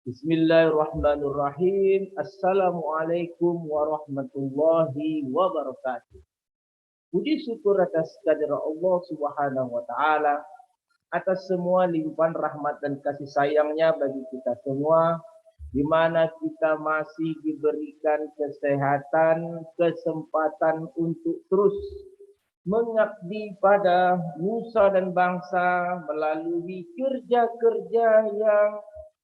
Bismillahirrahmanirrahim. Assalamualaikum warahmatullahi wabarakatuh. Puji syukur atas kehadirat Allah Subhanahu wa taala atas semua limpahan rahmat dan kasih sayangnya bagi kita semua, di mana kita masih diberikan kesehatan, kesempatan untuk terus mengabdi pada nusa dan bangsa melalui kerja-kerja yang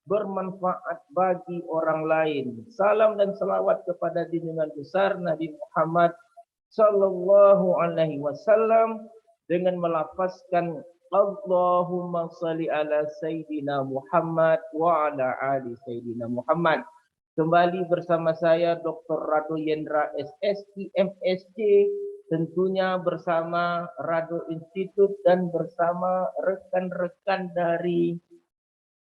bermanfaat bagi orang lain. Salam dan salawat kepada junjungan besar Nabi Muhammad sallallahu alaihi wasallam dengan melafazkan Allahumma salli ala Sayyidina Muhammad wa ala ali Sayyidina Muhammad. Kembali bersama saya Dr. Rado Yendra SSI MSc, tentunya bersama Rado Institute dan bersama rekan-rekan dari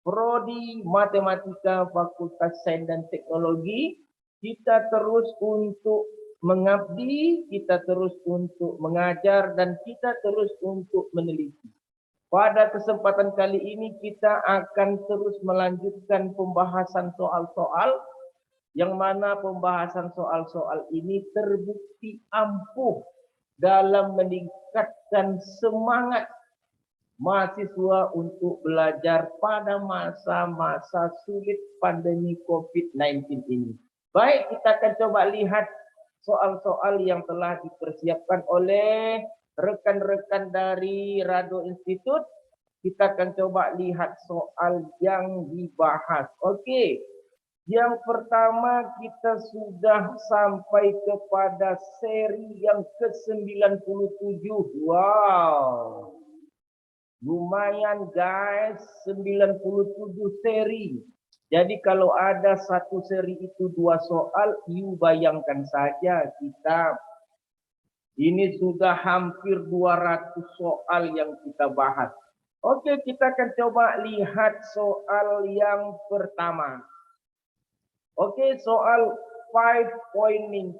Prodi Matematika Fakultas Sains dan Teknologi. Kita terus untuk mengabdi, kita terus untuk mengajar, dan kita terus untuk meneliti. Pada kesempatan kali ini kita akan terus melanjutkan pembahasan soal-soal, yang mana pembahasan soal-soal ini terbukti ampuh dalam meningkatkan semangat mahasiswa untuk belajar pada masa-masa sulit pandemi COVID-19 ini. Baik, kita akan coba lihat soal-soal yang telah dipersiapkan oleh rekan-rekan dari Rado Institute. Kita akan coba lihat soal yang dibahas. Oke, yang pertama kita sudah sampai kepada seri yang ke-97. Wow. Lumayan guys, 97 seri. Jadi kalau ada satu seri itu 2 soal, you bayangkan saja kita ini sudah hampir 200 soal yang kita bahas. Oke, kita akan coba lihat soal yang pertama. Oke, soal 5.19.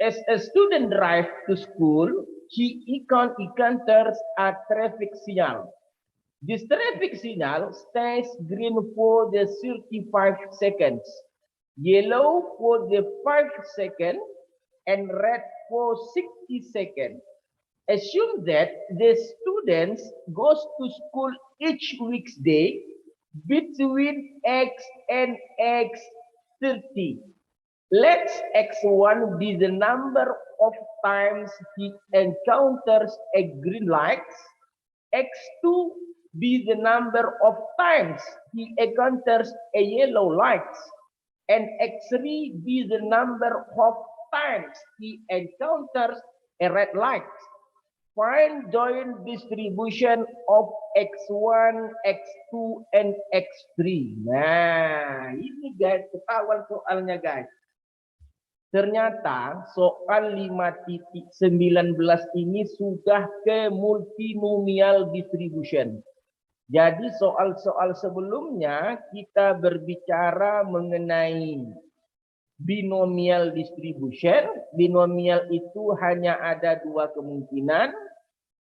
As a student drive to school, he encounters a traffic signal. This traffic signal stays green for the 35 seconds, yellow for the 5 seconds, and red for 60 seconds. Assume that the students goes to school each weekday between X and X30. Let X1 be the number of times he encounters a green light, X2 be the number of times he encounters a yellow light, and X3 be the number of times he encounters a red light. Find joint distribution of X1, X2, and X3. Nah, ini guys, ketahuan soalnya guys. Ternyata soal 5.19 ini sudah ke multinomial distribution. Jadi soal-soal sebelumnya kita berbicara mengenai binomial distribution. Binomial itu hanya ada 2 kemungkinan.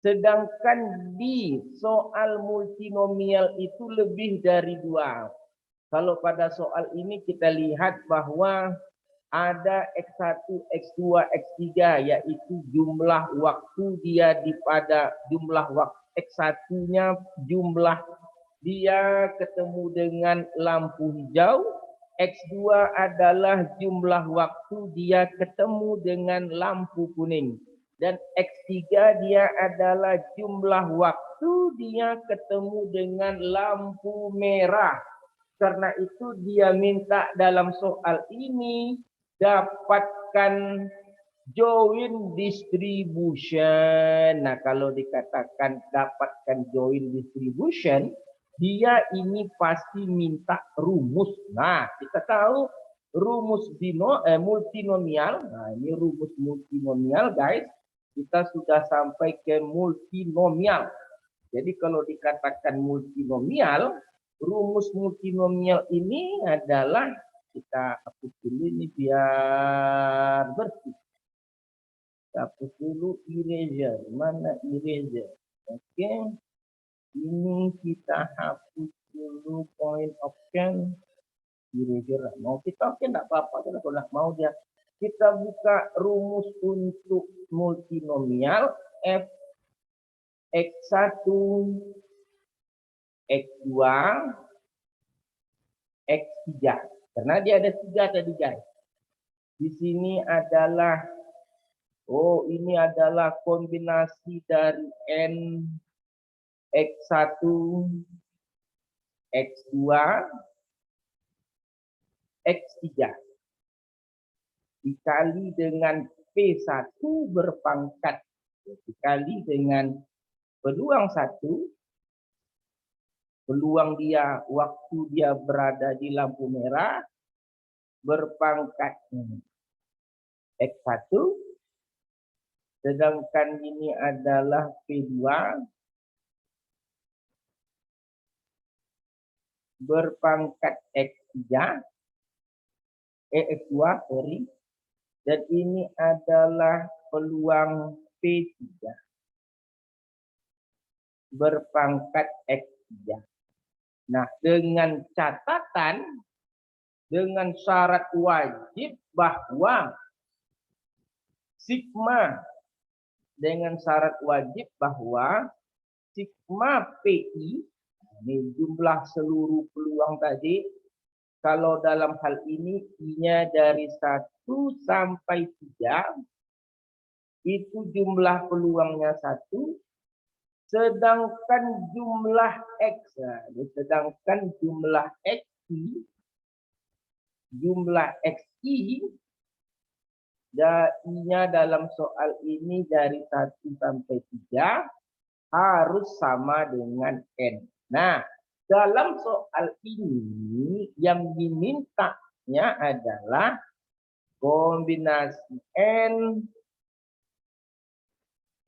Sedangkan di soal multinomial itu lebih dari 2. Kalau pada soal ini kita lihat bahwa ada X1, X2, X3, yaitu jumlah waktu dia pada jumlah waktu X1-nya jumlah dia ketemu dengan lampu hijau, X2 adalah jumlah waktu dia ketemu dengan lampu kuning, dan X3 dia adalah jumlah waktu dia ketemu dengan lampu merah. Karena itu dia minta dalam soal ini dapatkan joint distribution. Nah, kalau dikatakan dapatkan joint distribution, dia ini pasti minta rumus. Nah, kita tahu rumus multinomial. Nah, ini rumus multinomial, guys. Kita sudah sampai ke multinomial. Jadi kalau dikatakan multinomial, rumus multinomial ini adalah, kita hapus dulu ini biar bersih. Kita hapus dulu eraser. Mana eraser? Oke. Ini kita hapus dulu point of second. Kira-kira mau kita oke enggak apa-apa kalau nak mau dia. Kita buka rumus untuk multinomial f x1 x2 x3 karena dia ada 3 tadi guys. Di sini adalah ini adalah kombinasi dari n x1 x2 x3 dikali dengan P1 berpangkat dikali dengan peluang 1, peluang dia waktu dia berada di lampu merah berpangkat X1, sedangkan ini adalah P2 berpangkat X3, X2, sorry. Dan ini adalah peluang P3 berpangkat X3. Nah, dengan catatan, dengan syarat wajib bahwa sigma, dengan syarat wajib bahwa sigma PI, ini jumlah seluruh peluang tadi, kalau dalam hal ini I-nya dari 1 sampai 3, itu jumlah peluangnya 1, sedangkan jumlah X, sedangkan jumlah XI, I-nya dalam soal ini dari 1 sampai 3 harus sama dengan N. Nah, dalam soal ini yang dimintanya adalah kombinasi N,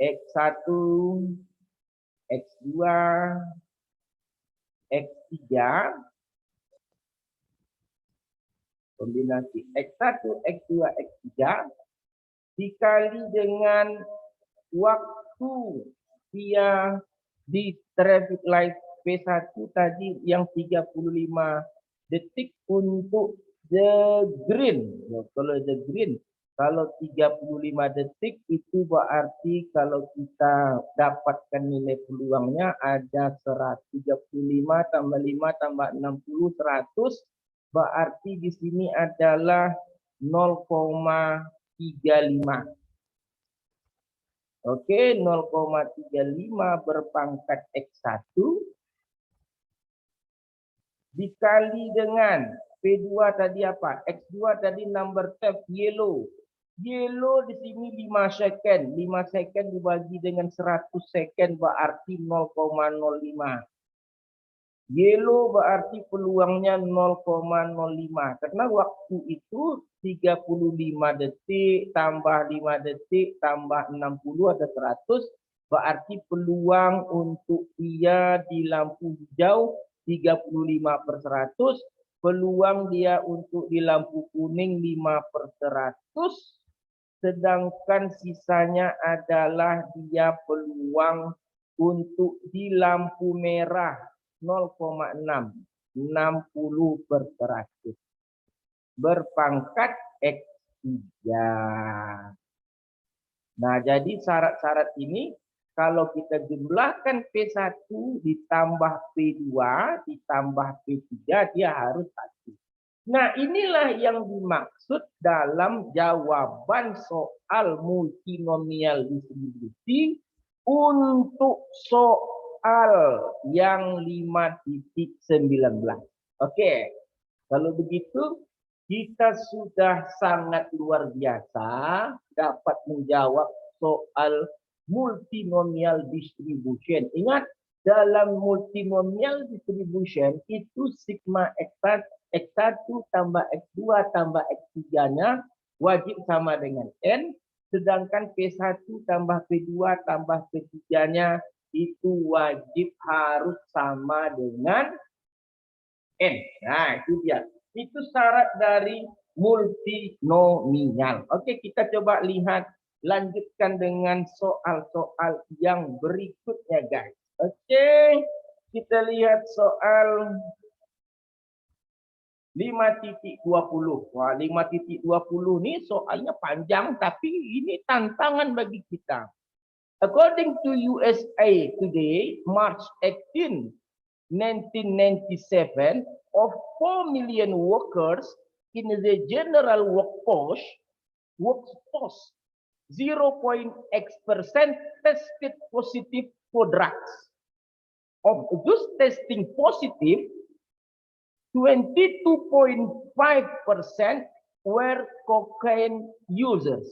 X1, X2, X3, kombinasi X1, X2, X3 dikali dengan waktu dia di traffic light P1 tadi yang 35 detik untuk the green. Kalau the green, kalau 35 detik itu berarti kalau kita dapatkan nilai peluangnya ada 135 tambah 5 tambah 60, 100. Berarti di sini adalah 0,35. Oke, 0,35 berpangkat X1 dikali dengan P2 tadi apa? X2 tadi number tab yellow. Yellow di sini 5 second. 5 second dibagi dengan 100 second berarti 0,05. Yellow berarti peluangnya 0,05. Karena waktu itu 35 detik tambah 5 detik tambah 60 ada 100. Berarti peluang untuk dia di lampu hijau 35/100, peluang dia untuk di lampu kuning 5/100, sedangkan sisanya adalah dia peluang untuk di lampu merah 0,6, 60/100 berpangkat X3. Nah, jadi syarat-syarat ini kalau kita jumlahkan P1 ditambah P2 ditambah P3 dia harus 1. Nah, inilah yang dimaksud dalam jawaban soal multinomial distribusi untuk soal yang 5.19. Oke, kalau begitu kita sudah sangat luar biasa dapat menjawab soal multinomial distribution. Ingat, dalam multinomial distribution itu sigma X1 tambah X2 tambah X3-nya wajib sama dengan N, sedangkan P1 tambah P2 tambah P3-nya itu wajib harus sama dengan N. Nah, itu dia. Itu syarat dari multinomial. Oke, kita coba lihat, lanjutkan dengan soal-soal yang berikutnya, guys. Oke, kita lihat soal 5.20. Wah, 5.20 nih soalnya panjang, tapi ini tantangan bagi kita. According to USA Today, March 18, 1997, of 4 million workers in the general workforce, 0.x% tested positive for drugs. Of those testing positive, 22.5% were cocaine users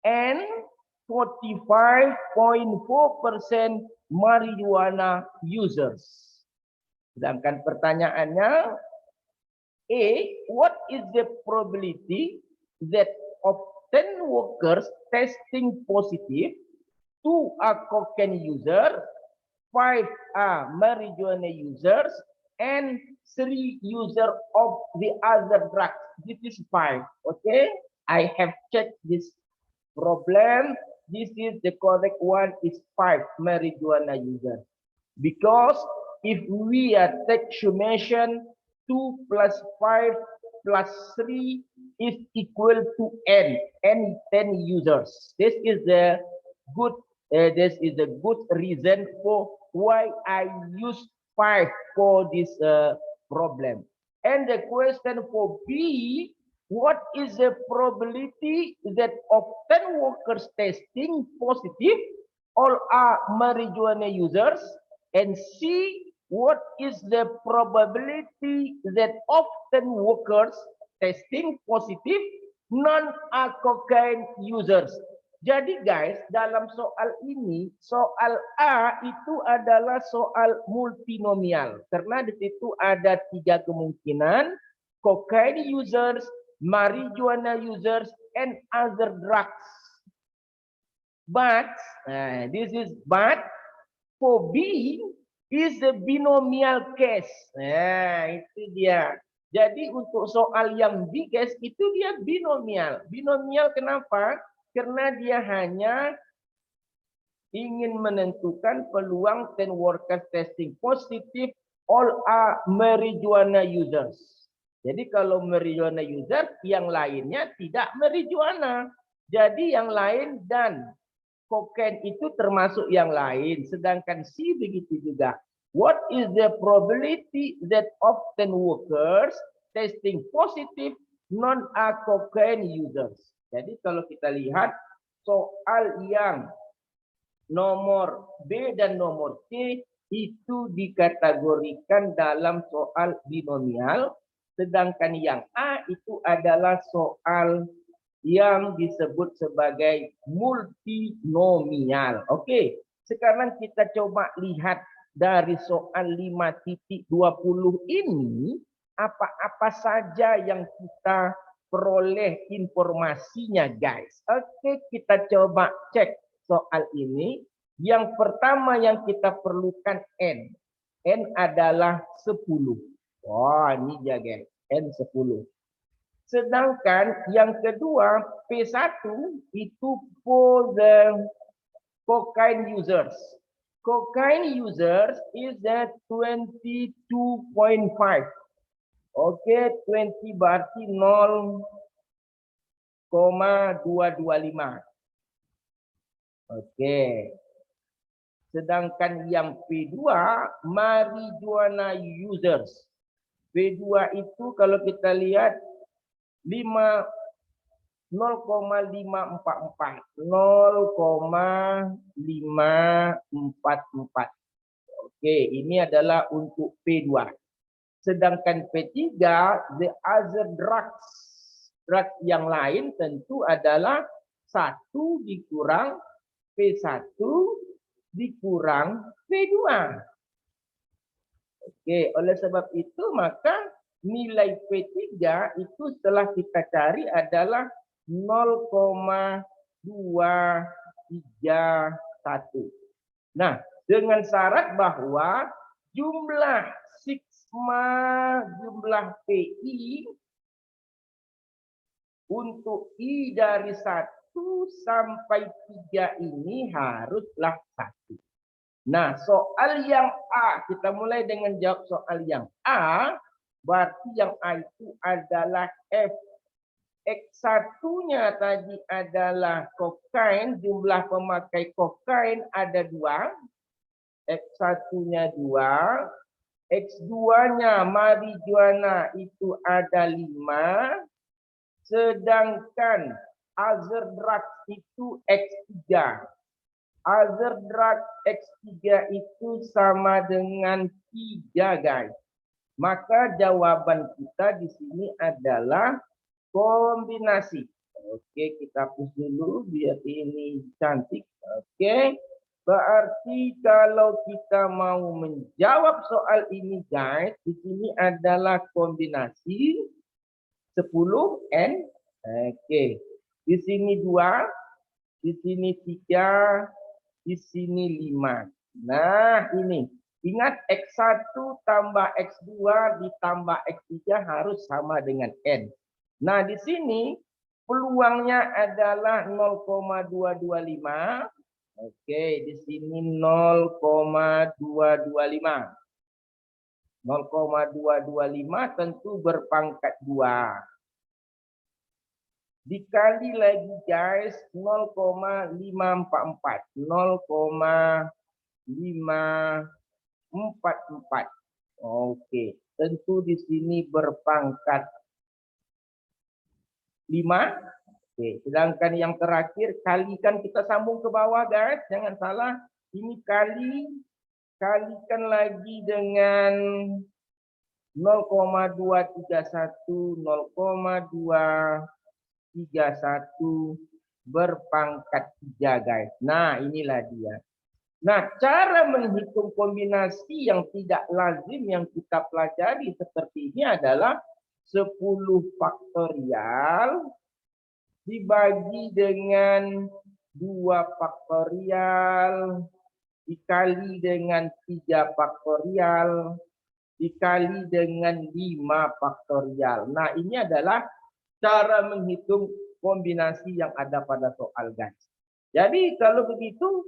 and 45.4% marijuana users. Sedangkan pertanyaannya, A, what is the probability that of 10 workers testing positive, 2 are cocaine users, 5 are marijuana users, and 3 users of the other drugs. This is 5. Okay, I have checked this problem. This is the correct one is 5 marijuana users. Because if we are take summation, 2 plus 5 plus 3 is equal to n 10 users. This is the good reason for why I use 5 for this problem. And the question for B, what is the probability that of 10 workers testing positive all are marijuana users? And C, what is the probability that of 10 workers testing positive non are cocaine users? Jadi guys, dalam soal ini, soal A itu adalah soal multinomial. Karena di situ ada 3 kemungkinan, cocaine users, marijuana users, and other drugs. But, for B is the binomial case. Nah, itu dia. Jadi untuk soal yang B guys, itu dia binomial. Binomial kenapa? Karena dia hanya ingin menentukan peluang 10 workers testing positif all are marijuana users. Jadi kalau marijuana user, yang lainnya tidak marijuana. Jadi yang lain dan kokain itu termasuk yang lain. Sedangkan C begitu juga. What is the probability that of 10 workers testing positive non are cocaine users? Jadi kalau kita lihat soal yang nomor B dan nomor C itu dikategorikan dalam soal binomial. Sedangkan yang A itu adalah soal yang disebut sebagai multinomial. Oke, sekarang kita coba lihat dari soal 5.20 ini, apa-apa saja yang kita peroleh informasinya guys. Oke, kita coba cek soal ini. Yang pertama yang kita perlukan N. N adalah 10. Wah, ini dia guys, N 10. Sedangkan yang kedua, P1 itu for the cocaine users. Cocaine users is that 22.5. Oke, 20 berarti 0,225. Oke. Sedangkan yang P2, marijuana users. P2 itu kalau kita lihat 0,544. Oke, ini adalah untuk P2. Sedangkan P3, the other drugs. Drugs yang lain tentu adalah 1 dikurang P1 dikurang P2. Oke, oleh sebab itu maka nilai P3 itu setelah kita cari adalah 0,231. Nah, dengan syarat bahwa jumlah sigma, jumlah PI untuk I dari 1 sampai 3 ini haruslah 1. Nah, soal yang A, kita mulai dengan jawab soal yang A. Berarti yang A itu adalah F. X1-nya tadi adalah kokain, jumlah pemakai kokain ada 2. X1-nya 2, X2-nya marijuana itu ada 5, sedangkan other drugs itu X3. Other drug X3 itu sama dengan 3, guys. Maka jawaban kita di sini adalah kombinasi. Oke, kita hapus dulu biar ini cantik. Oke. Berarti kalau kita mau menjawab soal ini, guys, di sini adalah kombinasi 10 N. Oke. Di sini 2, di sini 3, di sini 5. Nah, ini. Ingat X1 tambah X2 ditambah X3 harus sama dengan N. Nah, di sini peluangnya adalah 0,225. Oke, di sini 0,225. 0,225 tentu berpangkat 2. Dikali lagi, guys, 0,544. 0,544. Oke, tentu di sini berpangkat 5. Oke, sedangkan yang terakhir kalikan, kita sambung ke bawah, guys. Jangan salah, ini kalikan lagi dengan 0,231, 0,231 berpangkat 3, guys. Nah, inilah dia. Nah, cara menghitung kombinasi yang tidak lazim yang kita pelajari seperti ini adalah 10 faktorial dibagi dengan 2 faktorial dikali dengan 3 faktorial dikali dengan 5 faktorial. Nah, ini adalah cara menghitung kombinasi yang ada pada soal, guys. Jadi kalau begitu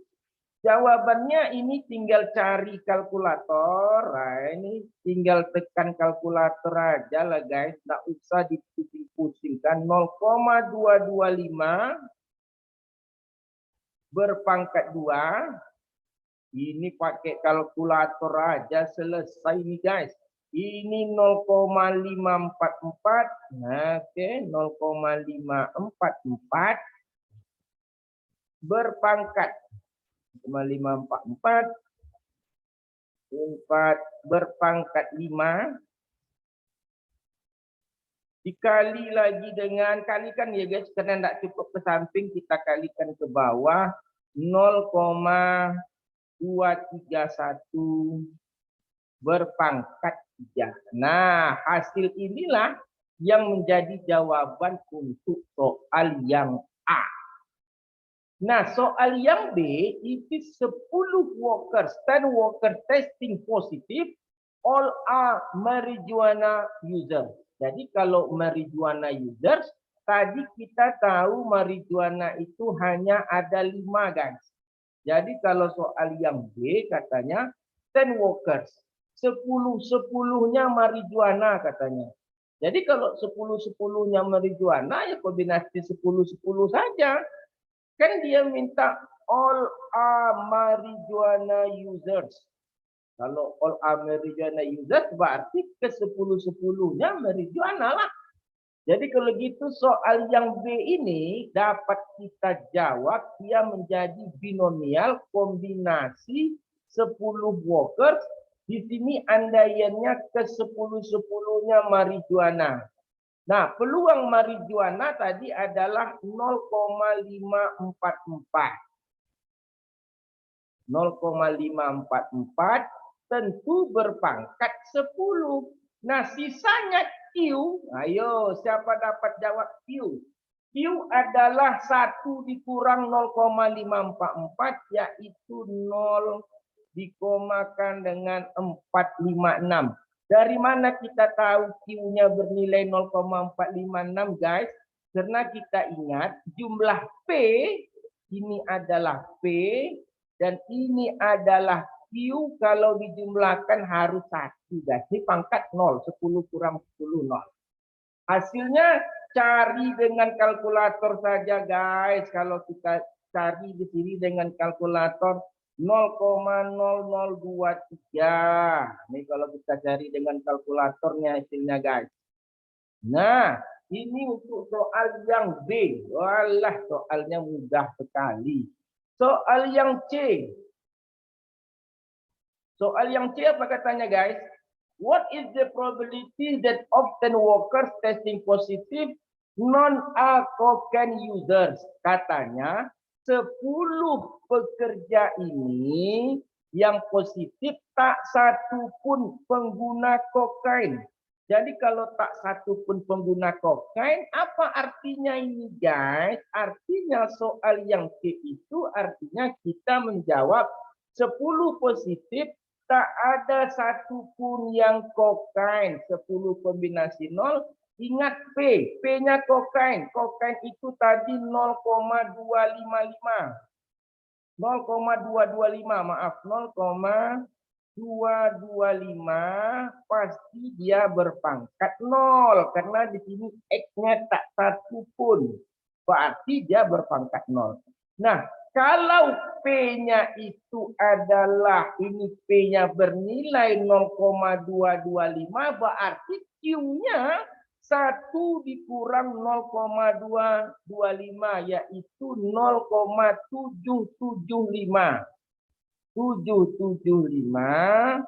jawabannya ini tinggal cari kalkulator. Nah, ini tinggal tekan kalkulator aja lah, guys. Nggak usah dipusing-pusingkan. 0,225 berpangkat 2. Ini pakai kalkulator aja selesai nih, guys. Ini 0,544. Oke, 0,544 berpangkat 544 berpangkat 5 dikali lagi dengan, kalikan ya, guys, karena tidak cukup ke samping, kita kalikan ke bawah 0,231 berpangkat 3. Nah, hasil inilah yang menjadi jawaban untuk soal yang A. Nah, soal yang B itu 10 workers, 10 worker testing positif, all are marijuana users. Jadi kalau marijuana users, tadi kita tahu marijuana itu hanya ada 5, guys. Jadi kalau soal yang B katanya 10 workers, 10-10-nya marijuana katanya. Jadi kalau 10-10-nya marijuana, ya kombinasi 10-10 saja. Kan dia minta all are marijuana users. Kalau all are marijuana users berarti ke 10-10-nya marijuana lah. Jadi kalau gitu soal yang B ini dapat kita jawab, dia menjadi binomial kombinasi 10 workers. Di sini andaiannya ke 10-10-nya marijuana. Nah, peluang marijuana tadi adalah 0,544. 0,544 tentu berpangkat 10. Nah, sisanya Q. Ayo, siapa dapat jawab Q? Q adalah 1 dikurang 0,544, yaitu 0 dikomakan dengan 456. Dari mana kita tahu Q-nya bernilai 0,456, guys? Karena kita ingat jumlah P, ini adalah P, dan ini adalah Q kalau dijumlahkan harus 1 guys. Ini pangkat 0, 10 kurang 10 0. Hasilnya cari dengan kalkulator saja guys. Kalau kita cari di sini dengan kalkulator 0,0023. Ini kalau kita cari dengan kalkulatornya hasilnya guys. Nah, ini untuk soal yang B. Walah, soalnya mudah sekali. Soal yang C. Soal yang C apa katanya guys? What is the probability that often workers testing positive non-are cocaine users? Katanya 10 pekerja ini yang positif tak satu pun pengguna kokain. Jadi kalau tak satu pun pengguna kokain, apa artinya ini guys? Artinya soal yang C itu artinya kita menjawab 10 positif, tak ada satu pun yang kokain. 10 kombinasi 0. Ingat P, P-nya kokain. Kokain itu tadi 0,255. 0,225, maaf, 0,225 pasti dia berpangkat 0 karena di sini X-nya tak satu pun. Berarti dia berpangkat 0. Nah, kalau P-nya itu adalah ini P-nya bernilai 0,225 berarti Q-nya 1 dikurang 0,225 yaitu 0,775. 775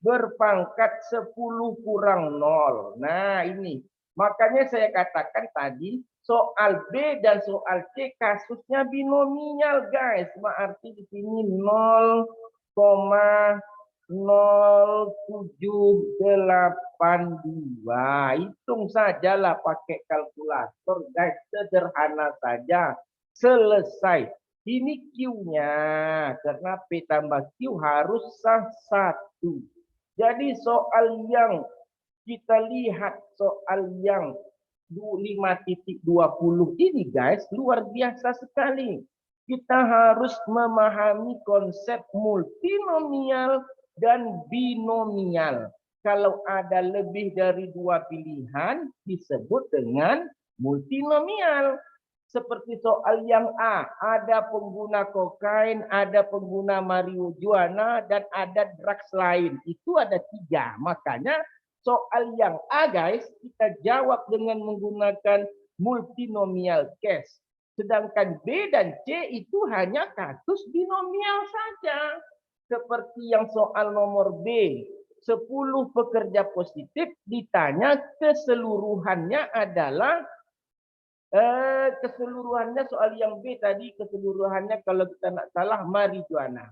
berpangkat 10 kurang 0. Nah, ini. Makanya saya katakan tadi soal B dan soal C kasusnya binomial, guys. Berarti di sini 0,0782. Hitung sajalah pakai kalkulator, guys. Sederhana saja. Selesai. Ini Q-nya. Karena P tambah Q harus sah 1. Jadi soal yang kita lihat soal yang 5.20 ini guys luar biasa sekali. Kita harus memahami konsep multinomial dan binomial. Kalau ada lebih dari 2 pilihan disebut dengan multinomial. Seperti soal yang A, ada pengguna kokain, ada pengguna marijuana, dan ada drugs lain. Itu ada 3. Makanya soal yang A guys, kita jawab dengan menggunakan multinomial case. Sedangkan B dan C itu hanya kasus binomial saja. Seperti yang soal nomor B, 10 pekerja positif ditanya keseluruhannya adalah keseluruhannya soal yang B tadi keseluruhannya kalau kita nak salah marijuana.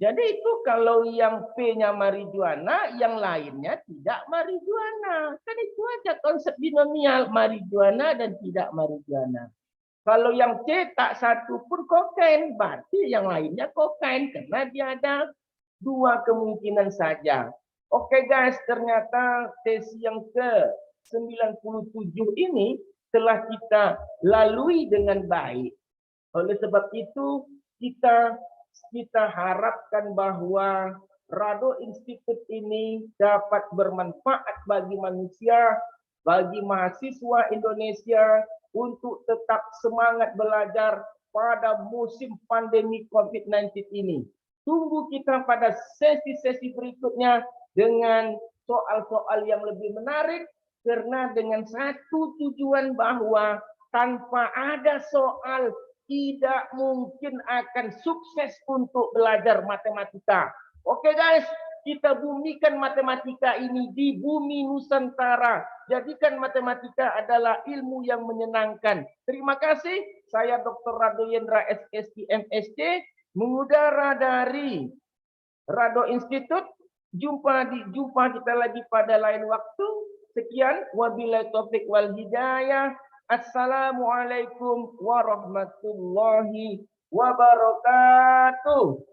Jadi itu kalau yang P-nya marijuana, yang lainnya tidak marijuana. Kan itu aja konsep binomial, marijuana dan tidak marijuana. Kalau yang C tak satu pun kokain, berarti yang lainnya kokain karena dia ada 2 kemungkinan saja. Oke guys, ternyata sesi yang ke-97 ini telah kita lalui dengan baik. Oleh sebab itu kita harapkan bahwa Rado Institute ini dapat bermanfaat bagi manusia, bagi mahasiswa Indonesia untuk tetap semangat belajar pada musim pandemi COVID-19 ini. Tunggu kita pada sesi-sesi berikutnya dengan soal-soal yang lebih menarik, karena dengan satu tujuan bahwa tanpa ada soal tidak mungkin akan sukses untuk belajar matematika. Oke guys, kita bumikan matematika ini di bumi Nusantara. Jadikan matematika adalah ilmu yang menyenangkan. Terima kasih. Saya Dr. Rado Yendra SSC MSc, mengudara dari Rado Institute. Jumpa kita lagi pada lain waktu. Sekian, wabillahi taufik wal hidayah. Assalamualaikum warahmatullahi wabarakatuh.